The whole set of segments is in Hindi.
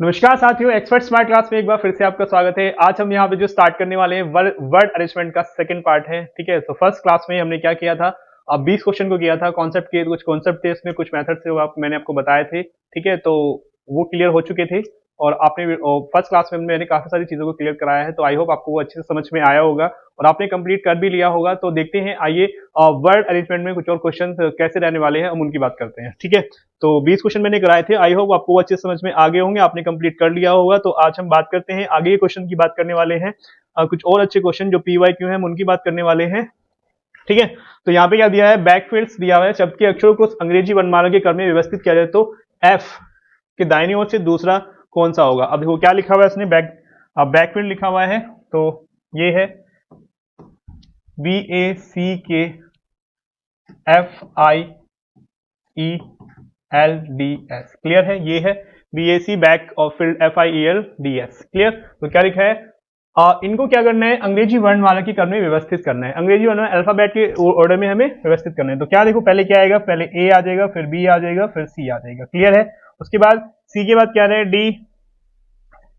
नमस्कार साथियों, एक्सपर्ट स्मार्ट क्लास में एक बार फिर से आपका स्वागत है। आज हम यहाँ पे जो स्टार्ट करने वाले हैं वर्ड अरेंजमेंट का सेकंड पार्ट है। ठीक है, तो फर्स्ट क्लास में हमने क्या किया था, अब 20 क्वेश्चन को किया था। कॉन्सेप्ट के कुछ कॉन्सेप्ट थे, इसमें कुछ मेथड थे, वो मैंने आपको बताए थे। ठीक है, तो वो क्लियर हो चुके थे और आपने फर्स्ट क्लास में मैंने काफी सारी चीजों को क्लियर कराया है, तो आई होप आपको वो अच्छे से समझ में आया होगा और आपने कंप्लीट कर भी लिया होगा। तो देखते हैं, आइए वर्ड अरेंजमेंट में कुछ और क्वेश्चन कैसे रहने वाले हैं, हम उनकी बात करते हैं। ठीक है, तो 20 क्वेश्चन मैंने कराए थे, आई होप आपको अच्छे समझ में आ गए होंगे, आपने कंप्लीट कर लिया होगा। तो आज हम बात करते हैं, आगे के क्वेश्चन की बात करने वाले हैं। कुछ और अच्छे क्वेश्चन जो PYQ हैं, हम उनकी बात करने वाले हैं। ठीक है, तो यहाँ पे क्या दिया है, बैकफिल्ड्स दिया हुआ है। शब्द के अक्षरों को अंग्रेजी वर्णमाला के क्रम में व्यवस्थित किया जाए तो एफ के दाहिनी ओर से दूसरा कौन सा होगा। अब देखो क्या लिखा हुआ है इसने, बैकफील्ड लिखा हुआ है, तो ये है BACKFIELDS। क्लियर है, ये है BAC बैक और फील्ड FIELDS। क्लियर, तो क्या लिखा है, इनको क्या करना है, अंग्रेजी वर्णमाला के क्रम में व्यवस्थित करना है। अंग्रेजी वर्णमाला अल्फाबेट के ऑर्डर में हमें व्यवस्थित करना है। तो क्या देखो, पहले क्या आएगा, पहले A आ जाएगा, फिर B आ जाएगा, फिर C आ जाएगा। क्लियर है, उसके बाद C के बाद क्या है,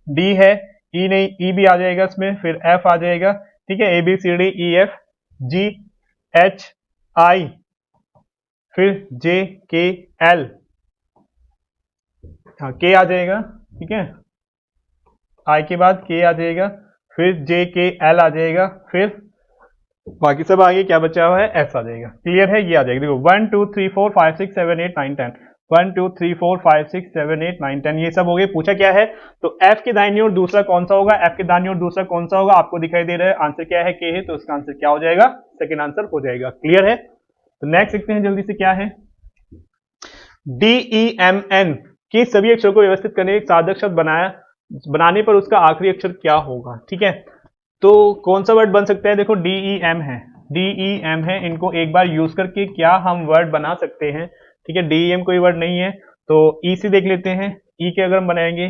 D है, E नहीं, E भी आ जाएगा इसमें, फिर F आ जाएगा। ठीक है, ABCDEFGHI, फिर JKL, हाँ K आ जाएगा। ठीक है, I के बाद K आ जाएगा, फिर JKL आ जाएगा, फिर बाकी सब आगे क्या बचा हुआ है, S आ जाएगा। क्लियर है, ये आ जाएगा। देखो 1 2 3 4 5 6 7 8 9 10, 1 2 3 4 5 6 7 8 9 10, ये सब हो गए। पूछा क्या है, तो F के दाहिनी ओर दूसरा कौन सा होगा, F के दाहिनी ओर दूसरा कौन सा होगा, आपको दिखाई दे रहा है। आंसर क्या है, K है, तो इसका आंसर क्या हो जाएगा, सेकेंड आंसर हो जाएगा। क्लियर है, तो नेक्स्ट देखते हैं जल्दी से, क्या है, DEMN के सभी अक्षरों को व्यवस्थित करने एक साधक शब्द बनाने पर उसका आखिरी अक्षर क्या होगा। ठीक है, तो कौन सा वर्ड बन सकता है, देखो DEM है, DEM है, इनको एक बार यूज करके क्या हम वर्ड बना सकते हैं। ठीक है, DEM कोई वर्ड नहीं है, तो E से देख लेते हैं। E के अगर हम बनाएंगे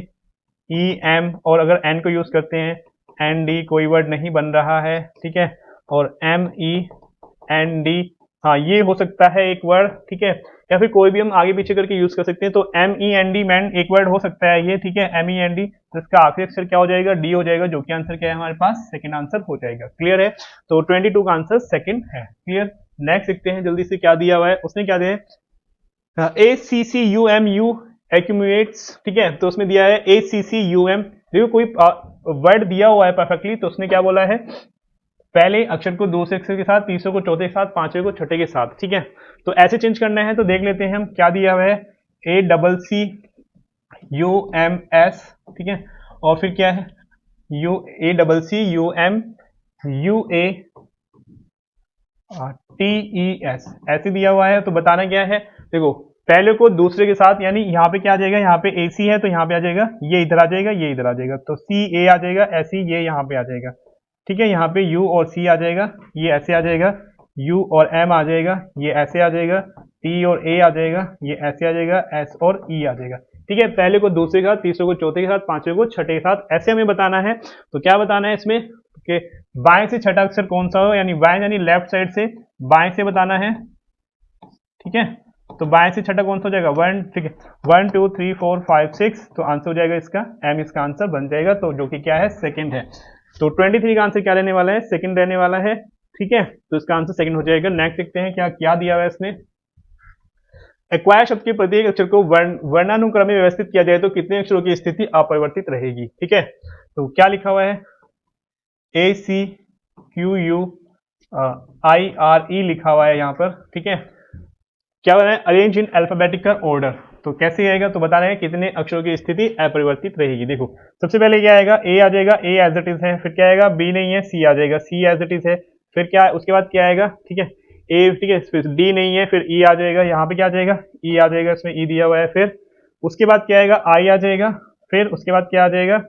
EM, और अगर N को यूज करते हैं ND, कोई वर्ड नहीं बन रहा है। ठीक है, और MEND, हाँ ये हो सकता है एक वर्ड। ठीक है, या फिर कोई भी हम आगे पीछे करके यूज कर सकते हैं, तो MEND मैन एक वर्ड हो सकता है ये। ठीक है, MEND, तो इसका आखिरी अक्षर क्या हो जाएगा, D हो जाएगा, जो कि आंसर क्या है हमारे पास, सेकंड आंसर हो जाएगा। क्लियर है, तो 22 का आंसर सेकंड है। क्लियर, नेक्स्ट देखते हैं जल्दी से, क्या दिया हुआ है, उसने क्या दिया है, ACCUMU एक्यूमुलेट्स। ठीक है, तो उसमें दिया है ACCUM। देखो कोई वर्ड दिया हुआ है परफेक्टली, तो उसने क्या बोला है, पहले अक्षर को दूसरे अक्षर के साथ, तीसरे को चौथे के साथ, पांचवें को छठे के साथ। ठीक है, तो ऐसे चेंज करना है, तो देख लेते हैं हम क्या दिया हुआ है, ACCUMS। ठीक है, और फिर क्या है, ACCUMUATES, ऐसे दिया हुआ है। तो बताना क्या है, देखो पहले को दूसरे के साथ, यानी यहाँ पे क्या आ जाएगा, यहाँ पे AC है, तो यहाँ पे आ जाएगा, ये इधर आ जाएगा, ये इधर आ जाएगा, तो CA आ जाएगा, ऐसे ये यहाँ पे आ जाएगा। ठीक है, यहाँ पे U और C आ जाएगा, ये ऐसे आ जाएगा, U और M आ जाएगा, ये ऐसे आ जाएगा, T और A आ जाएगा, ये ऐसे आ जाएगा, S और E आ जाएगा। ठीक है, पहले को दूसरे के साथ, तीसरे को चौथे के साथ, पांचवें को छठे के साथ, ऐसे हमें बताना है। तो क्या बताना है इसमें कि बाएं से छठा अक्षर कौन सा हो, यानी बाएं यानी लेफ्ट साइड से बाएं से बताना है। ठीक है, तो बाएं से छठा कौन सा हो जाएगा, 1। ठीक है, 1 2 3 4 5 6, तो आंसर हो जाएगा इसका M, इसका आंसर बन जाएगा, तो जो कि क्या है, सेकंड है। तो 23 का आंसर क्या रहने वाला है, सेकंड रहने वाला है। ठीक है, तो इसका आंसर सेकंड हो जाएगा। नेक्स्ट देखते हैं क्या क्या दिया हुआ है इसने, एक्वायर शब्द के प्रत्येक अक्षर को वर्णानुक्रम में व्यवस्थित किया जाए तो कितने अक्षरों की स्थिति अपरिवर्तित रहेगी। ठीक है, तो क्या लिखा हुआ है, ACQUIRE लिखा हुआ है यहाँ पर। ठीक है, क्या बना है, अरेंज इन अल्फाबेटिकल ऑर्डर। तो कैसे आएगा, तो बता रहे हैं कितने अक्षरों की स्थिति अपरिवर्तित रहेगी। देखो सबसे पहले क्या आएगा, A आ जाएगा, A एज इट इज है, फिर क्या आएगा, B नहीं है, C आ जाएगा, C एज इट इज है, फिर क्या उसके बाद क्या आएगा, ठीक है A, ठीक है, फिर D नहीं है, फिर E आ जाएगा, यहाँ पे क्या आ जाएगा, E आ जाएगा, इसमें E दिया हुआ है, फिर उसके बाद क्या आएगा, I आ जाएगा, फिर उसके बाद क्या आ जाएगा,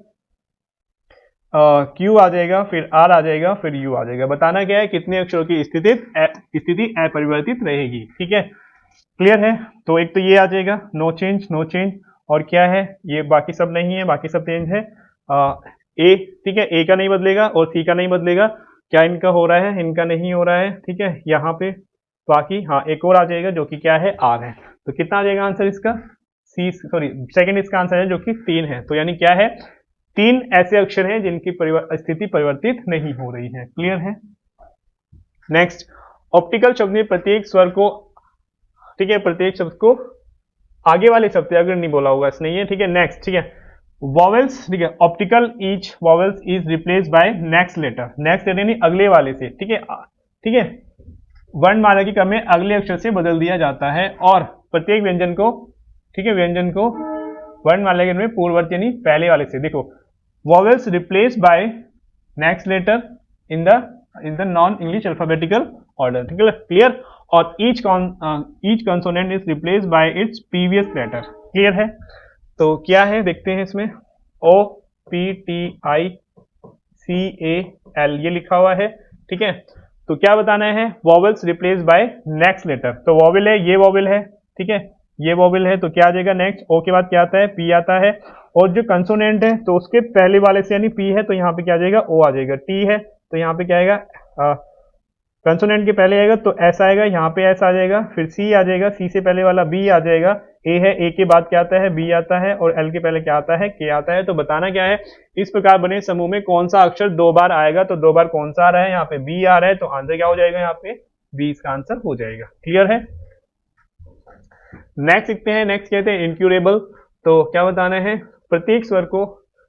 Q आ जाएगा, फिर R आ जाएगा, फिर U आ जाएगा। बताना क्या है, कितने अक्षरों की स्थिति अपरिवर्तित रहेगी। ठीक है, क्लियर है, तो एक तो ये आ जाएगा, नो चेंज नो चेंज, और क्या है, ये बाकी सब नहीं है, बाकी सब चेंज है। ए, ठीक है, ए का नहीं बदलेगा और सी का नहीं बदलेगा, क्या इनका हो रहा है, इनका नहीं हो रहा है। ठीक है, यहाँ पे बाकी हाँ एक और आ जाएगा, जो कि क्या है, आर है। तो कितना आ जाएगा आंसर इसका, सी, सॉरी सेकंड इसका आंसर है जो कि 3 है। तो यानी क्या है, 3 ऐसे अक्षर हैं जिनकी स्थिति परिवर्तित नहीं हो रही है। क्लियर है। नेक्स्ट, ऑप्टिकल शब्द में प्रत्येक स्वर को, ठीक है, प्रत्येक शब्द को आगे वाले शब्द से अगर नहीं बोला होगा इसने ये, ठीक है। नेक्स्ट, ठीक है, वॉवेल्स, ठीक है, optical each vowels is replace by next letter. Next letter यानी अगले वाले से, ठीक है, ठीक है, वर्णमाला के क्रम में अगले अक्षर से बदल दिया जाता है और प्रत्येक व्यंजन को, ठीक है, व्यंजन को वर्णमाला के क्रम में पूर्ववर्ती यानी पहले वाले से। देखो, vowels replace by next letter in the non English alphabetical order, ठीक है, क्लियर। और each consonant is replace by its previous letter. Clear है। तो क्या है देखते हैं इसमें, O P T I C A L ये लिखा हुआ है, ठीक है। तो क्या बताना है, vowels replace by next letter. तो वॉवेल है, ये वॉवेल है, ठीक है, ये वॉवेल है, तो क्या आ जाएगा नेक्स्ट, ओ के बाद क्या आता है, पी आता है, और जो कंसोनेंट है तो उसके पहले वाले से यानी पी है तो यहाँ पे क्या आ जाएगा, ओ आ जाएगा। टी है तो यहाँ पे क्या आएगा, कंसोनेंट के पहले आएगा तो एस आएगा, यहाँ पे एस आ जाएगा, फिर सी आ जाएगा, सी से पहले वाला बी आ जाएगा, ए है, ए के बाद क्या आता है, बी आता है, और एल के पहले क्या आता है, के आता है। तो बताना क्या है, इस प्रकार बने समूह में कौन सा अक्षर 2 बार आएगा, तो 2 बार कौन सा आ रहा है, यहाँ पे बी आ रहा है, तो आंसर क्या हो जाएगा, यहाँ पे बी इसका आंसर हो जाएगा। क्लियर है। नेक्स्ट लिखते हैं, नेक्स्ट कहते हैं इनक्यूरेबल। तो क्या बताना है, प्रत्येक स्वर को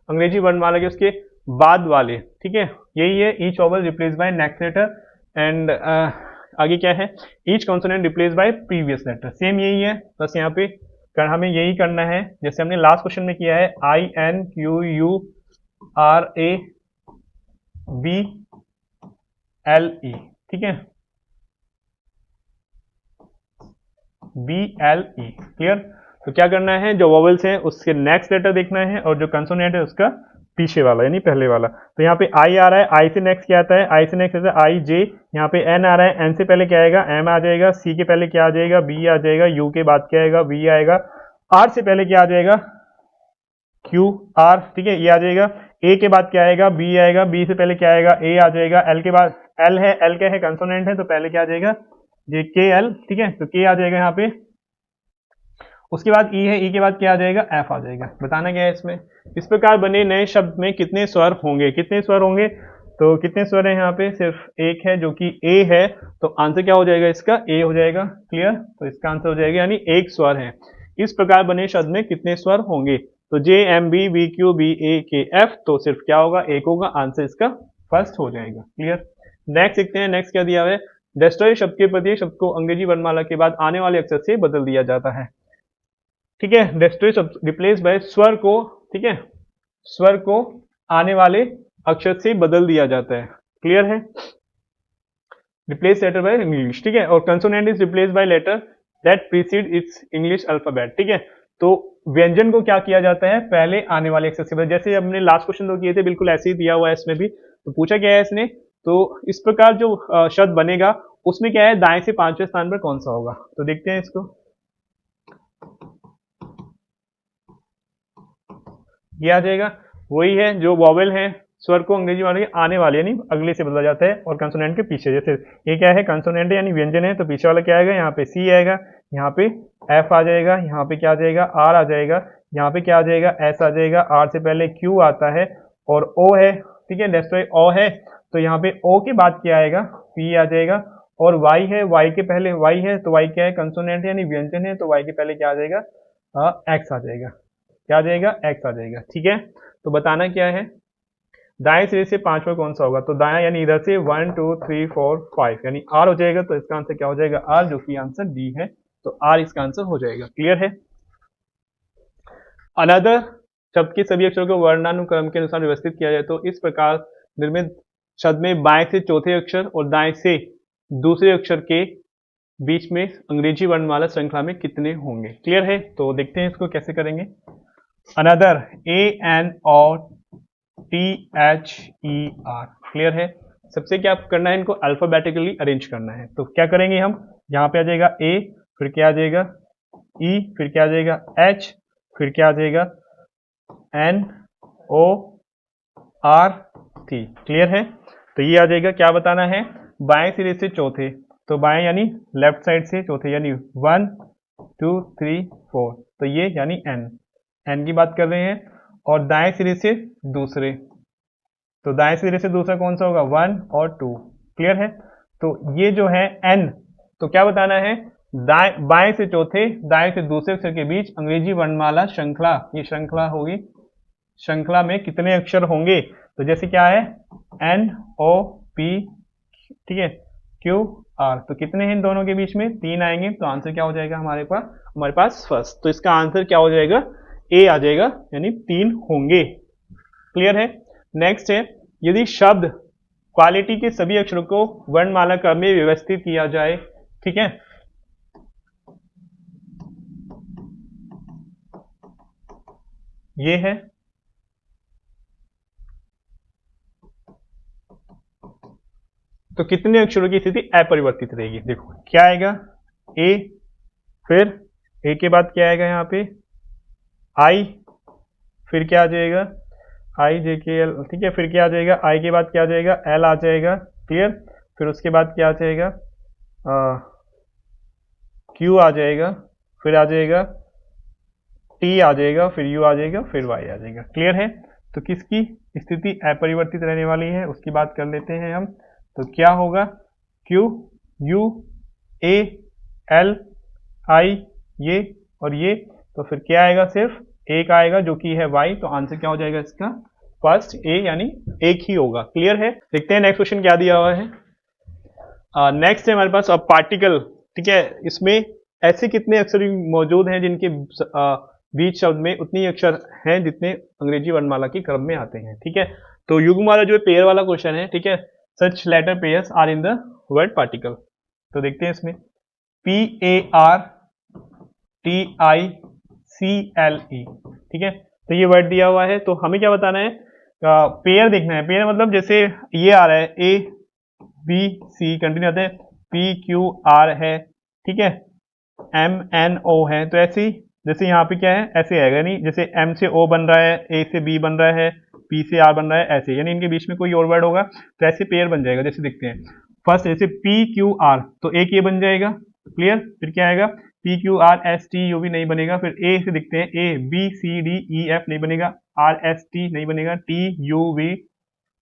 अंग्रेजी वर्णमाला के उसके बाद वाले, ठीक है, यही है, each vowel replace by next letter and आगे क्या है, each consonant replace by previous letter, same यही है, बस यहाँ पे हमें यही करना है जैसे हमने लास्ट क्वेश्चन में किया है, INQURABLE, ठीक है, BLE। क्लियर। तो क्या करना है, जो वॉवेल्स हैं उसके नेक्स्ट लेटर देखना है और जो कंसोनेंट है उसका पीछे वाला यानी पहले वाला। तो यहाँ पे आई आ रहा है, आई से नेक्स्ट क्या आता है, आई से नेक्स्ट आता है आई जे, यहाँ पे एन आ रहा है, एन से पहले क्या आएगा, एम आ जाएगा, सी के पहले क्या आ जाएगा, बी आ जाएगा, यू के बाद क्या आएगा, वी आएगा, आर से पहले क्या आ जाएगा, क्यू आर, ठीक है, ये आ जाएगा, ए के बाद क्या आएगा, बी आएगा, बी से पहले क्या आएगा, ए आ जाएगा, एल के बाद एल है, एल क्या है, कंसोनेंट है, तो पहले क्या आ जाएगा, जे के एल, ठीक है, तो के आ जाएगा यहाँ पे, उसके बाद ई है, ई के बाद क्या आ जाएगा, एफ आ जाएगा। बताना क्या है इसमें, इस प्रकार बने नए शब्द में कितने स्वर होंगे, कितने स्वर होंगे, तो कितने स्वर है यहाँ पे, सिर्फ एक है जो कि ए है, तो आंसर क्या हो जाएगा इसका, ए हो जाएगा। क्लियर। तो इसका आंसर हो जाएगा यानी एक स्वर है। इस प्रकार बने शब्द में कितने स्वर होंगे, तो J M B V Q B A K F, तो सिर्फ क्या होगा, एक होगा, आंसर इसका फर्स्ट हो जाएगा। क्लियर। नेक्स्ट देखते हैं, नेक्स्ट क्या दिया हुआ है, डेस्ट्रॉय शब्द के प्रत्येक शब्द को अंग्रेजी वर्णमाला के बाद आने वाले अक्षर से बदल दिया जाता है। ठीक है, डेस्ट्रॉय शब्द रिप्लेस बाय स्वर को, ठीक है, स्वर को आने वाले अक्षर से बदल दिया जाता है। क्लियर है। रिप्लेस लेटर बाय इंग्लिश, ठीक है, और consonant is replace by letter that precede its English alphabet, ठीक है। तो व्यंजन को क्या किया जाता है, पहले आने वाले अक्षर से, जैसे हमने लास्ट क्वेश्चन दो किए थे बिल्कुल ऐसे ही दिया हुआ है इसमें भी। तो पूछा क्या है इसने, तो इस प्रकार जो शब्द बनेगा उसमें क्या है, दाएं से 5वें स्थान पर कौन सा होगा, तो देखते हैं इसको। ये आ जाएगा, वही है जो वॉवेल है, स्वर को अंग्रेजी वाले आने वाले यानी अगले से बदला जाता है, और कंसोनेंट के पीछे, जैसे ये क्या है, कंसोनेंट है यानी व्यंजन है, तो पीछे वाला क्या आएगा, यहाँ पे सी आएगा, यहाँ पे एफ आ जाएगा, यहाँ पे क्या आ जाएगा, आर आ जाएगा, यहाँ पे क्या आ जाएगा, एस आ जाएगा, आर से पहले क्यू आता है, और ओ है, ठीक है, डेस्ट्रॉय ओ है, तो यहाँ पे ओ के बाद क्या आएगा, पी आ जाएगा, और वाई है, वाई के पहले वाई है, तो वाई क्या है, कंसोनेंट यानी व्यंजन है, तो वाई के पहले क्या आ जाएगा, एक्स आ जाएगा, क्या आ जाएगा, एक्स आ जाएगा। ठीक है, तो बताना क्या है, दाएं सिरे से 5वां कौन सा होगा, तो दाएं यानी इधर से 1 2 3 4 5 यानी आर हो जाएगा, तो इसका आंसर क्या हो जाएगा, आर, जो कि आंसर डी है, तो आर इसका आंसर हो जाएगा। क्लियर है। अनदर शब्द के सभी अक्षरों को वर्णानुक्रम के अनुसार व्यवस्थित किया जाए तो इस प्रकार निर्मित शब्द में बाएं से चौथे अक्षर और दाएं से दूसरे अक्षर के बीच में अंग्रेजी वर्णमाला श्रृंखला में कितने होंगे। क्लियर है, तो देखते हैं इसको कैसे करेंगे। अनदर, ANOTHER, क्लियर है। सबसे क्या करना है, इनको अल्फाबेटिकली अरेंज करना है, तो क्या करेंगे हम, यहाँ पे आ जाएगा A, फिर क्या आ जाएगा E, फिर क्या आ जाएगा H, फिर क्या आ जाएगा NORT। क्लियर है, तो ये आ जाएगा, क्या बताना है, बाएं सिरे से चौथे, तो बाएं यानी लेफ्ट साइड से चौथे, यानी 1 2 3 4, तो ये यानी एन की बात कर रहे हैं। और दाएं सिरे से दूसरे, तो दाएं सिरे से दूसरा कौन सा होगा, 1 और 2। क्लियर है। तो ये जो है एन, तो क्या बताना है, बाएं से चौथे, दाएं से दूसरे अक्षर के बीच अंग्रेजी वर्णमाला श्रृंखला, ये श्रृंखला होगी, श्रृंखला में कितने अक्षर होंगे। तो जैसे क्या है, एन ओ पी, ठीक है, क्यू आर, तो कितने हैं इन दोनों के बीच में, 3 आएंगे। तो आंसर क्या हो जाएगा हमारे पास फर्स्ट। तो इसका आंसर क्या हो जाएगा, ए आ जाएगा, यानी 3 होंगे। क्लियर है। नेक्स्ट है, यदि शब्द क्वालिटी के सभी अक्षरों को वर्णमाला क्रम में व्यवस्थित किया जाए, ठीक है, ये है, तो कितने अक्षरों की स्थिति अपरिवर्तित रहेगी। देखो क्या आएगा, ए, फिर ए के बाद क्या आएगा यहाँ पे, आई, फिर क्या आ जाएगा, आई जे के एल, ठीक है, फिर क्या आ जाएगा, आई के बाद क्या आ जाएगा, एल आ जाएगा। क्लियर। फिर उसके बाद क्या आ जाएगा, क्यू आ जाएगा, फिर आ जाएगा टी आ जाएगा, फिर यू आ जाएगा, फिर वाई आ जाएगा। क्लियर है। तो किसकी स्थिति अपरिवर्तित रहने वाली है उसकी बात कर लेते हैं हम। तो क्या होगा, क्यू, यू, ए, एल, आई, ये और ये, तो फिर क्या आएगा, सिर्फ एक आएगा जो कि है वाई। तो आंसर क्या हो जाएगा इसका, फर्स्ट ए, यानी एक ही होगा। क्लियर है। देखते हैं नेक्स्ट क्वेश्चन क्या दिया हुआ है। नेक्स्ट है हमारे पास अब पार्टिकल, ठीक है, इसमें ऐसे कितने अक्षर मौजूद हैं जिनके बीच शब्द में उतनी अक्षर हैं जितने अंग्रेजी वर्णमाला के क्रम में आते हैं। ठीक है, तो युग्ममाला जो है पेयर वाला क्वेश्चन है। ठीक है, such letter pairs are in the word particle. तो देखते हैं इसमें, PARTICLE, ठीक है, तो ये वर्ड दिया हुआ है। तो हमें क्या बताना है, पेयर देखना है। पेयर मतलब जैसे ये आ रहा है ABC कंटिन्यू आते हैं, PQR है, ठीक है, MNO है, तो ऐसे ही जैसे यहाँ पे क्या है ऐसे आएगा, नहीं जैसे M से O बन रहा है, A से B बन रहा है, P से R बन रहा है, ऐसे, यानी इनके बीच में कोई और वर्ड होगा तो ऐसे पेयर बन जाएगा। जैसे देखते हैं फर्स्ट जैसे PQR, तो एक ये बन जाएगा। क्लियर। फिर क्या आएगा, PQRSTU भी नहीं बनेगा। फिर A से दिखते हैं, ABCDEF नहीं बनेगा, RST नहीं बनेगा,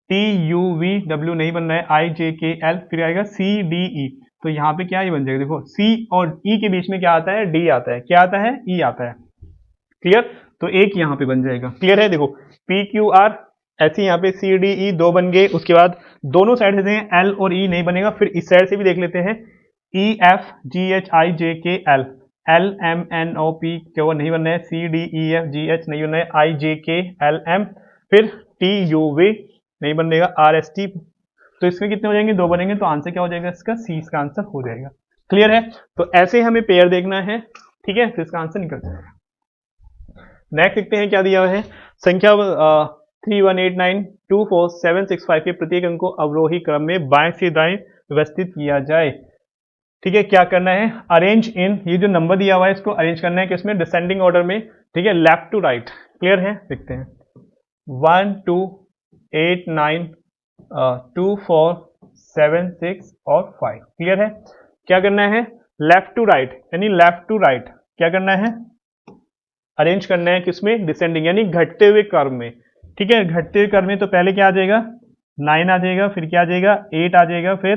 TUVW नहीं बन रहा है, IJKL, फिर आएगा CDE। तो यहाँ पे क्या ये बन जाएगा, देखो C और E के बीच में क्या आता है, D आता है, क्या आता है, E आता है। क्लियर, तो एक यहाँ पे बन जाएगा। क्लियर है। देखो PQR ऐसे यहाँ पे CDE दो बन गए, उसके बाद दोनों साइड से L और E नहीं बनेगा। फिर इस साइड से भी देख लेते हैं, EFGHIJKL, LMNOP नहीं बन रहा है, CDEFGH नहीं बन रहा है, IJKLM, फिर TUV नहीं बनेगा, RST। तो इसमें कितने हो जाएंगे, दो बनेंगे। तो आंसर क्या हो जाएगा इसका, सी इसका आंसर हो जाएगा। क्लियर है। तो ऐसे हमें पेयर देखना है, ठीक है, तो इसका आंसर निकल जाएगा। नेक्स्ट देखते हैं क्या दिया हुआ है। संख्या 318924765 के प्रत्येक अंक को अवरोही क्रम में बाएं से दाएं व्यवस्थित किया जाए। ठीक है, क्या करना है, अरेंज इन, ये जो नंबर दिया हुआ है इसको अरेंज करना है किसमें, डिसेंडिंग ऑर्डर में। ठीक है, लेफ्ट टू राइट। क्लियर है, देखते हैं 1 2 8 9 2 4 7 6 और 5। क्लियर है। क्या करना है, लेफ्ट टू राइट, यानी लेफ्ट टू राइट क्या करना है, अरेंज करना है किसमें, डिसेंडिंग, यानी घटते हुए क्रम में। ठीक है, घटते हुए क्रम में, तो पहले क्या आ जाएगा, 9 आ जाएगा, फिर क्या आ जाएगा, 8 आ जाएगा, फिर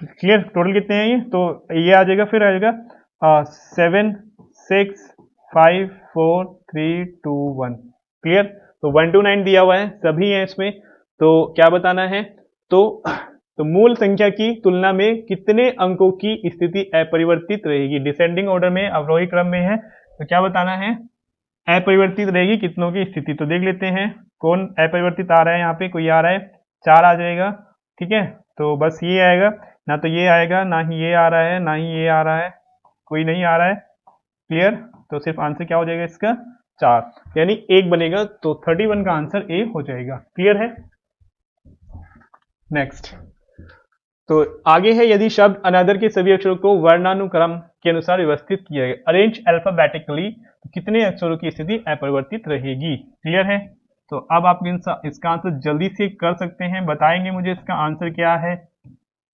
क्लियर टोटल कितने हैं ये, तो ये आ जाएगा, फिर आएगा 7 6 5 4 3 2 1। क्लियर। तो 1 to 9 दिया हुआ है, सभी है इसमें। तो क्या बताना है, तो मूल संख्या की तुलना में कितने अंकों की स्थिति अपरिवर्तित रहेगी। डिसेंडिंग ऑर्डर में, अवरोही क्रम में है, तो क्या बताना है, अपरिवर्तित रहेगी कितनों की स्थिति। तो देख लेते हैं कौन अपरिवर्तित आ रहा है, यहाँ पे कोई आ रहा है, 4 आ जाएगा। ठीक है, तो बस ये आएगा, ना तो ये आएगा, ना ही ये आ रहा है, ना ही ये आ रहा है, कोई नहीं आ रहा है। क्लियर। तो सिर्फ आंसर क्या हो जाएगा इसका, 4, यानी एक बनेगा। तो 31 का आंसर ए हो जाएगा। क्लियर है। नेक्स्ट, तो आगे है, यदि शब्द अनदर के सभी अक्षरों को वर्णानुक्रम के अनुसार व्यवस्थित किया गया, अरेंज अल्फाबेटिकली, तो कितने अक्षरों की स्थिति अपरिवर्तित रहेगी। क्लियर है। तो अब आप इसका आंसर जल्दी से कर सकते हैं, बताएंगे मुझे इसका आंसर क्या है।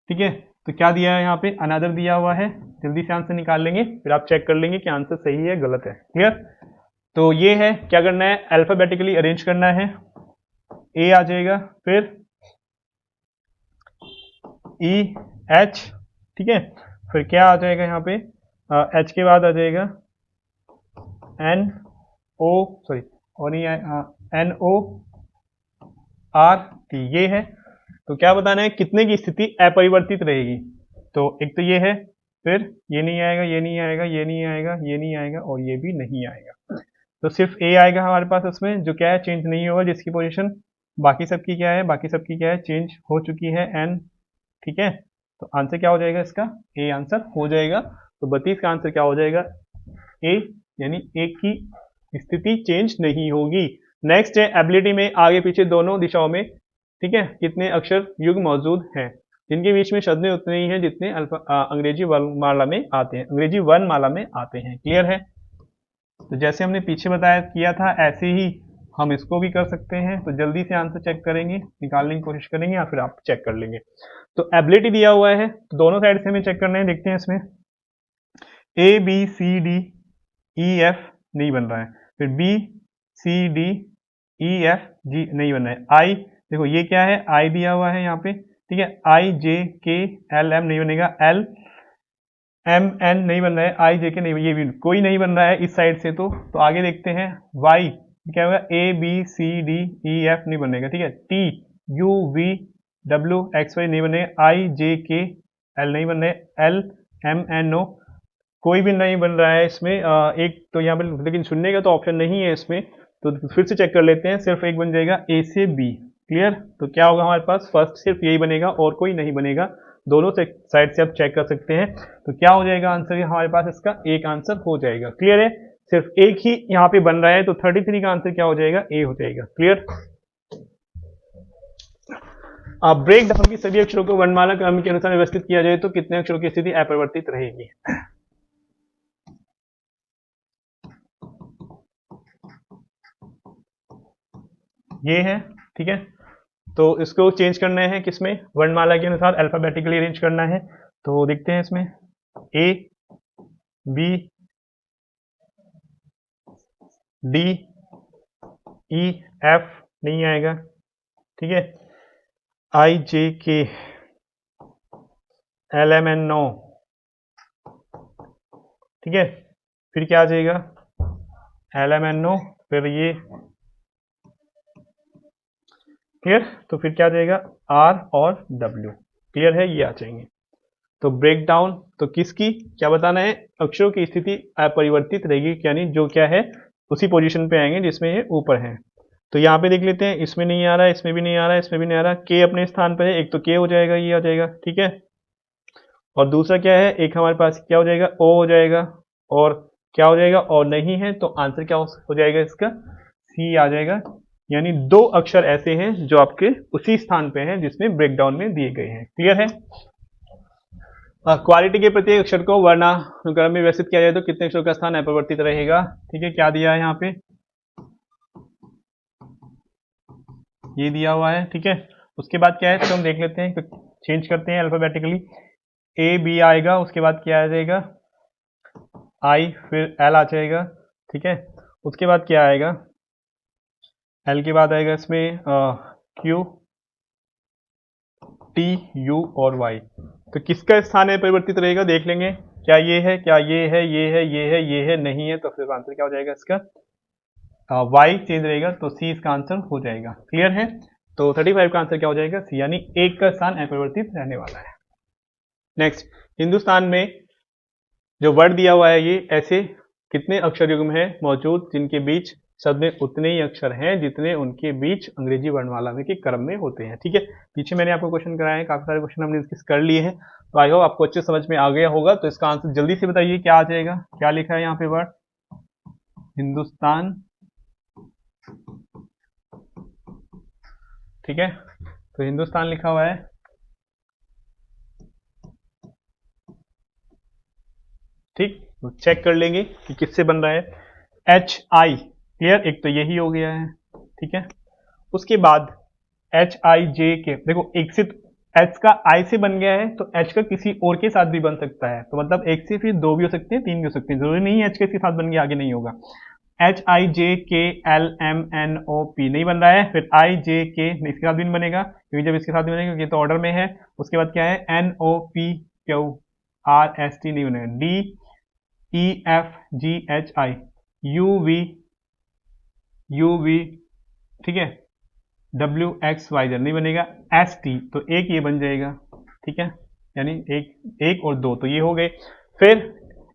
ठीक है, तो क्या दिया है यहाँ पे, अनदर दिया हुआ है। जल्दी से आंसर निकाल लेंगे, फिर आप चेक कर लेंगे कि आंसर सही है गलत है। क्लियर? तो ये है, क्या करना है, अल्फाबेटिकली अरेंज करना है। ए आ जाएगा, फिर ई एच, ठीक है, फिर क्या आ जाएगा यहाँ पे, एच के बाद आ जाएगा एन ओ, सॉरी और नहीं एन ओ आर टी, ये है। तो क्या बताना है, कितने की स्थिति अपरिवर्तित रहेगी। तो एक तो ये है, फिर ये नहीं आएगा, ये नहीं आएगा, ये नहीं आएगा, ये नहीं आएगा और ये भी नहीं आएगा। तो सिर्फ ए आएगा हमारे पास इसमें, जो क्या है, चेंज नहीं होगा, जिसकी पोजीशन बाकी सबकी क्या है, बाकी सबकी क्या है, चेंज हो चुकी है एन। ठीक है, तो आंसर क्या हो जाएगा इसका, ए आंसर हो जाएगा। तो 32 का आंसर क्या हो जाएगा, ए, यानी एक की स्थिति चेंज नहीं होगी। नेक्स्ट है एबिलिटी में आगे पीछे दोनों दिशाओं में, ठीक है, कितने अक्षर युग मौजूद हैं, जिनके बीच में शब्द उतने ही हैं जितने अंग्रेजी वर्णमाला में आते हैं, अंग्रेजी वर्णमाला में आते हैं। क्लियर है? तो जैसे हमने पीछे बताया किया था, ऐसे ही हम इसको भी कर सकते हैं। तो जल्दी से आंसर चेक करेंगे, निकालने की कोशिश करेंगे, या फिर आप चेक कर लेंगे। तो एबिलिटी दिया हुआ है, तो दोनों साइड से हमें चेक करना है। देखते हैं इसमें A B C D E F नहीं बन रहा है, फिर B C D E F G नहीं बन रहा है, आई, देखो ये क्या है, आई दिया हुआ है यहाँ पे, ठीक है, आई जे के एल एम नहीं बनेगा, एल एम एन नहीं बन रहा है, आई जे के नहीं, ये भी कोई नहीं बन रहा है इस साइड से। तो आगे देखते हैं, वाई क्या होगा, A B C D E F नहीं बनेगा, ठीक है, T U V W X Y नहीं बनेगा, आई जे के एल नहीं बन रहे, एल एम एन ओ कोई भी नहीं बन रहा है इसमें। एक तो यहाँ पर लेकिन सुनने का तो ऑप्शन नहीं है इसमें, तो फिर से चेक कर लेते हैं, सिर्फ एक बन जाएगा ए से बी। क्लियर? तो क्या होगा हमारे पास, फर्स्ट सिर्फ यही बनेगा और कोई नहीं बनेगा, दोनों से साइड से आप चेक कर सकते हैं। तो क्या हो जाएगा आंसर हमारे पास, इसका एक आंसर हो जाएगा। क्लियर है? सिर्फ एक ही यहाँ पे बन रहा है, तो 33 का आंसर क्या हो जाएगा, ए हो जाएगा। क्लियर? ब्रेक डाउन की सभी अक्षरों को वर्णमाला क्रम के अनुसार व्यवस्थित किया जाए तो कितने अक्षरों की स्थिति अपरिवर्तित रहेगी। ये है, ठीक है, तो इसको चेंज करना है किसमें, वर्णमाला के अनुसार अल्फाबेटिकली अरेंज करना है। तो देखते हैं इसमें A B D E F नहीं आएगा, ठीक है, आई J K L M N ओ, ठीक है, फिर क्या आ जाएगा, एल एम एन ओ, फिर ये, क्लियर, तो फिर क्या आ जाएगा, आर और डब्ल्यू। क्लियर है, ये आ जाएंगे। तो ब्रेक डाउन, तो किसकी क्या बताना है, अक्षरों की स्थिति अपरिवर्तित रहेगी, यानी जो क्या है उसी पोजीशन पे आएंगे जिसमें ये ऊपर है। तो यहाँ पे देख लेते हैं, इसमें नहीं आ रहा है, इसमें भी नहीं आ रहा है, इसमें भी नहीं आ रहा, के अपने स्थान पर है, एक तो के हो जाएगा, ये आ जाएगा, ठीक है, और दूसरा क्या है, एक हमारे पास क्या हो जाएगा, ओ हो जाएगा, और क्या हो जाएगा, और नहीं है, तो आंसर क्या हो जाएगा इसका, सी आ जाएगा। यानी दो अक्षर ऐसे हैं जो आपके उसी स्थान पे हैं जिसमें ब्रेकडाउन में दिए गए हैं। क्लियर है? क्वालिटी के प्रत्येक अक्षर को वर्णानुक्रम में व्यवस्थित किया जाए तो कितने अक्षरों का स्थान अपरिवर्तित रहेगा। ठीक है, क्या दिया है यहाँ पे, ये दिया हुआ है, ठीक है। उसके बाद क्या है, तो हम देख लेते हैं, चेंज करते हैं अल्फाबेटिकली, ए बी आएगा, उसके बाद क्या आ जाएगा, आई, फिर एल आ जाएगा, ठीक है, उसके बाद क्या आएगा, एल के बाद आएगा इसमें क्यू टी यू और वाई। तो किसका स्थान है परिवर्तित रहेगा, देख लेंगे, क्या ये है, क्या ये है, ये है, ये है, ये है, नहीं है, तो फिर आंसर क्या हो जाएगा इसका, वाई चेंज रहेगा, तो सी इसका आंसर हो जाएगा। क्लियर है? तो 35 का आंसर क्या हो जाएगा, सी, यानी एक का स्थान अपरिवर्तित रहने वाला है। नेक्स्ट, हिंदुस्तान में जो वर्ड दिया हुआ है, ये ऐसे कितने अक्षर युग्म है मौजूद जिनके बीच शब्द में उतने ही अक्षर हैं जितने उनके बीच अंग्रेजी वर्णमाला में के क्रम में होते हैं। ठीक है, पीछे मैंने आपको क्वेश्चन कराए हैं, काफी सारे क्वेश्चन हमने इसके कर लिए हैं, तो आई होप आपको अच्छे समझ में आ गया होगा। तो इसका आंसर जल्दी से बताइए क्या आ जाएगा, क्या लिखा है यहाँ पे वर्ड, हिंदुस्तान, ठीक है, तो हिंदुस्तान लिखा हुआ है, ठीक, तो चेक कर लेंगे कि किससे बन रहा है, एच आई, क्लियर, एक तो यही हो गया है, ठीक है, उसके बाद एच आई जे के, देखो एक से एच का आई से बन गया है तो एच का किसी और के साथ भी बन सकता है, तो मतलब एक से फिर दो भी हो सकते हैं, तीन भी हो सकते हैं, जरूरी नहीं है एच के साथ बन गया आगे नहीं होगा। H I J K L M N O P नहीं बन रहा है, फिर आई जे के इसके साथ भी नहीं बनेगा क्योंकि जब इसके साथ बनेगा क्योंकि तो ऑर्डर में है। उसके बाद क्या है, N O P Q R S T नहीं बनेगा, D E F G H I U V, ठीक है, डब्ल्यू एक्स वाई जेड नहीं बनेगा, एस टी तो एक ये बन जाएगा, ठीक है, यानी एक और दो तो ये हो गए। फिर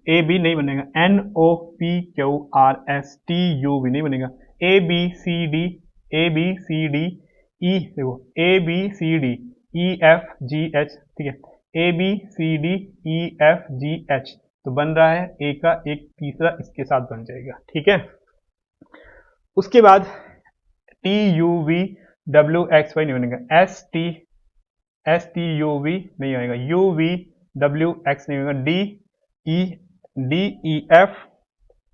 ए बी नहीं बनेगा, N O P Q R S T U V नहीं बनेगा, A B C D E, देखो A B C D E F G H, ठीक है, A B C D E F G H तो बन रहा है ए का एक तीसरा इसके साथ बन जाएगा, ठीक है। उसके बाद T U V W X Y नहीं बनेगा, एस टी यू वी नहीं बनेगा, यू वी डब्ल्यू एक्स नहीं बनेगा, डी ई एफ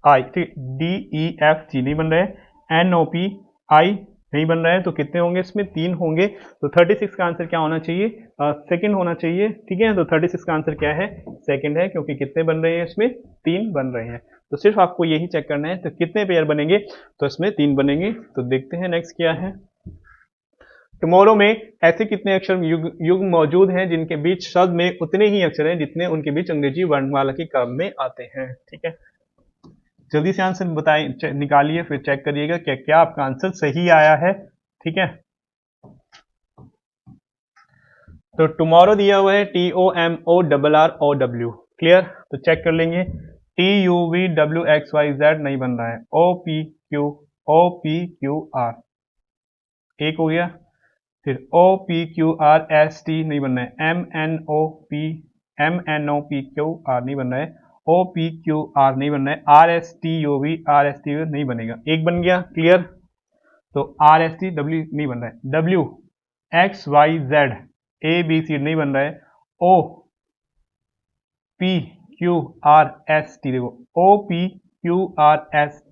आई, ठीक, डी ई एफ जी नहीं बन रहा है, एन ओ पी आई नहीं बन रहा है, तो कितने होंगे इसमें, तीन होंगे। तो 36 का आंसर क्या होना चाहिए, सेकंड होना चाहिए, ठीक है। तो 36 का आंसर क्या है, सेकंड है, क्योंकि कितने बन रहे हैं इसमें, तीन बन रहे हैं। तो सिर्फ आपको यही चेक करना है, तो कितने पेयर बनेंगे, तो इसमें तीन बनेंगे। तो देखते हैं नेक्स्ट क्या है। टुमारो में ऐसे कितने अक्षर युग मौजूद हैं जिनके बीच शब्द में उतने ही अक्षर हैं जितने उनके बीच अंग्रेजी वर्णमाला के क्रम में आते हैं, ठीक है। जल्दी से आंसर बताइए, निकालिए, फिर चेक करिएगा क्या क्या आपका आंसर सही आया है, ठीक है। तो टुमारो दिया हुआ है T O M O double R O W, clear. तो चेक कर लेंगे, T U V W X Y Z नहीं बन रहा है, ओ पी क्यू आर एक हो गया, फिर O P Q R S T नहीं बन रहा है, M N O P Q R नहीं बन रहा है, ओ पी क्यू आर नहीं बन रहा है, R S T U V नहीं बनेगा, एक बन गया, क्लियर। तो आर एस टी डब्ल्यू नहीं बन रहा है, W X Y Z A B C नहीं बन रहा है, O P Q R S T, देखो O P Q R S,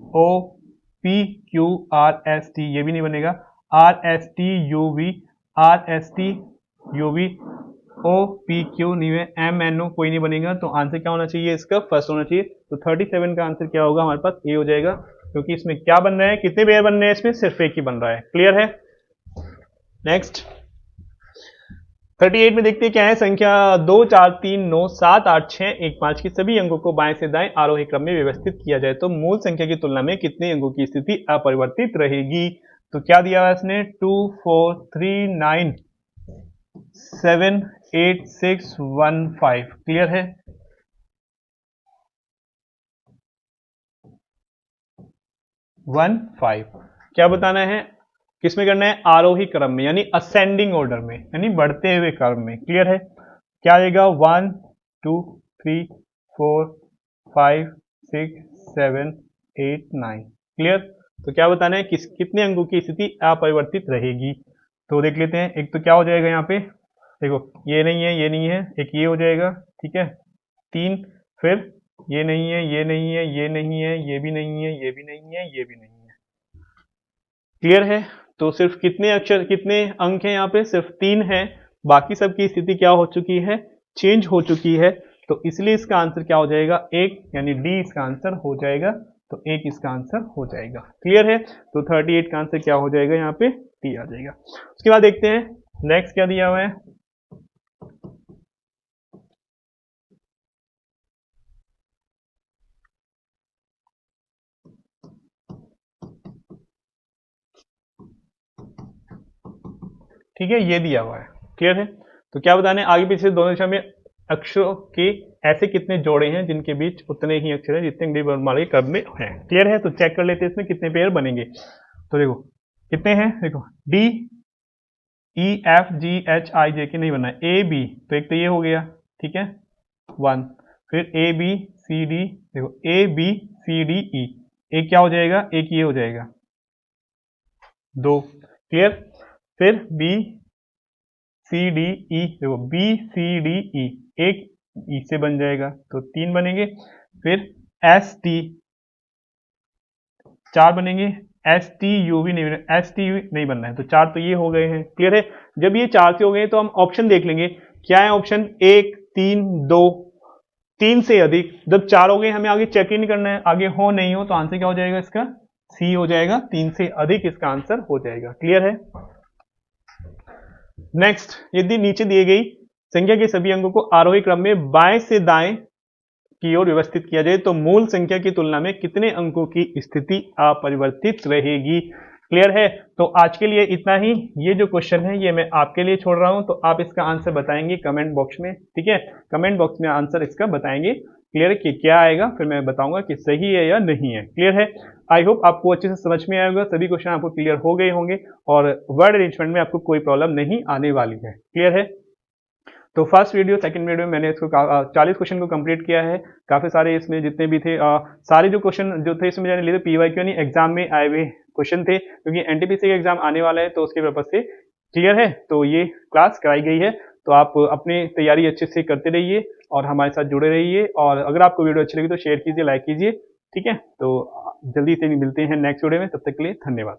O P Q R S T ये भी नहीं बनेगा, R S T U V O P Q नहीं है, एम एन ओ कोई नहीं बनेगा। तो आंसर क्या होना चाहिए, इसका फर्स्ट होना चाहिए। तो 37 का आंसर क्या होगा हमारे पास, ए हो जाएगा, क्योंकि इसमें क्या बन रहा है, कितने पेयर बन रहे हैं इसमें, सिर्फ एक ही बन रहा है, क्लियर है। नेक्स्ट 38 में देखते हैं क्या है, संख्या 2 4 3 9 7 8 6 1 5 की सभी अंकों को बाएं से दाएं आरोही क्रम में व्यवस्थित किया जाए तो मूल संख्या की तुलना में कितने अंकों की स्थिति अपरिवर्तित रहेगी। तो क्या दिया हुआ है इसने, 2 4 3 9 7 8 6 1 5, क्लियर है। वन फाइव क्या बताना है, किसमें करना है, आरोही क्रम में, यानी असेंडिंग ऑर्डर में, यानी बढ़ते हुए क्रम में, क्लियर है। क्या आएगा, 1 2 3 4 5 6 7 8 9, क्लियर। तो क्या बताना है, कितने अंकों की स्थिति अपरिवर्तित रहेगी। तो देख लेते हैं, एक तो क्या हो जाएगा यहाँ पे, देखो ये नहीं है, ये नहीं है, एक ये हो जाएगा, ठीक है, तीन, फिर ये नहीं है, ये नहीं है, ये नहीं है, ये भी नहीं है, ये भी नहीं है, ये भी नहीं है, क्लियर है। तो सिर्फ कितने अक्षर, कितने अंक हैं यहाँ पे, सिर्फ तीन है, बाकी सबकी स्थिति क्या हो चुकी है, चेंज हो चुकी है। तो इसलिए इसका आंसर क्या हो जाएगा, एक, यानी डी इसका आंसर हो जाएगा। तो एक इसका आंसर हो जाएगा, क्लियर है। तो 38 का आंसर क्या हो जाएगा, यहाँ पे डी आ जाएगा। उसके बाद देखते हैं नेक्स्ट क्या दिया हुआ है। ठीक है, ये दिया हुआ है, क्लियर है। तो क्या बताना है, आगे पीछे दोनों दिशा में अक्षरों के ऐसे कितने जोड़े हैं जिनके बीच उतने ही अक्षर हैं जितने अंग्रेजी वर्णमाला के क्रम में हैं, क्लियर है। तो चेक कर लेते हैं इसमें कितने पेयर बनेंगे। तो देखो कितने हैं, देखो D E F G H I J K नहीं बना है, ए बी तो एक तो ये हो गया, ठीक है, वन, फिर ए बी सी डी, देखो ए बी सी डी ई, एक क्या हो जाएगा, एक ये हो जाएगा, दो, क्लियर। फिर बी सी डी ई, देखो बी सी डी ई, एक ई से बन जाएगा तो तीन बनेंगे। फिर एस टी चार बनेंगे, STUV नहीं, STU नहीं बनना है। तो 4 तो ये हो गए हैं, क्लियर है। जब ये 4 से हो गए तो हम ऑप्शन देख लेंगे, क्या है ऑप्शन 1, 3, 2, 3 से अधिक। जब 4 हो गए हमें आगे चेक ही नहीं करना है, आगे हो नहीं हो, तो आंसर क्या हो जाएगा इसका, सी हो जाएगा, 3 से अधिक इसका आंसर हो जाएगा, क्लियर है। नेक्स्ट, यदि नीचे दिए गई संख्या के सभी अंकों को आरोही क्रम में बाएं से दाएं की ओर व्यवस्थित किया जाए तो मूल संख्या की तुलना में कितने अंकों की स्थिति अपरिवर्तित रहेगी, क्लियर है। तो आज के लिए इतना ही। ये जो क्वेश्चन है ये मैं आपके लिए छोड़ रहा हूं, तो आप इसका आंसर बताएंगे कमेंट बॉक्स में, ठीक है। कमेंट बॉक्स में आंसर इसका बताएंगे, क्लियर है, कि क्या आएगा, फिर मैं बताऊंगा कि सही है या नहीं है, क्लियर है। आई होप आपको अच्छे से समझ में आएगा, सभी क्वेश्चन आपको क्लियर हो गए होंगे और वर्ड अरेंजमेंट में आपको कोई प्रॉब्लम नहीं आने वाली है, क्लियर है। तो फर्स्ट वीडियो सेकंड वीडियो में मैंने इसको 40 क्वेश्चन को कंप्लीट किया है। काफी सारे इसमें जितने भी थे सारे जो क्वेश्चन जो थे इसमें मैंने लिए थे PYQ यानी एग्जाम में आए हुए क्वेश्चन थे, क्योंकि NTPC का एग्जाम आने वाला है तो उसके पर्पज से, क्लियर है। तो ये क्लास कराई गई है, तो आप अपनी तैयारी अच्छे से करते रहिए और हमारे साथ जुड़े रहिए। और अगर आपको वीडियो अच्छी लगी तो शेयर कीजिए, लाइक कीजिए, ठीक है। तो जल्दी से मिलते हैं नेक्स्ट वीडियो में, तब तक के लिए धन्यवाद।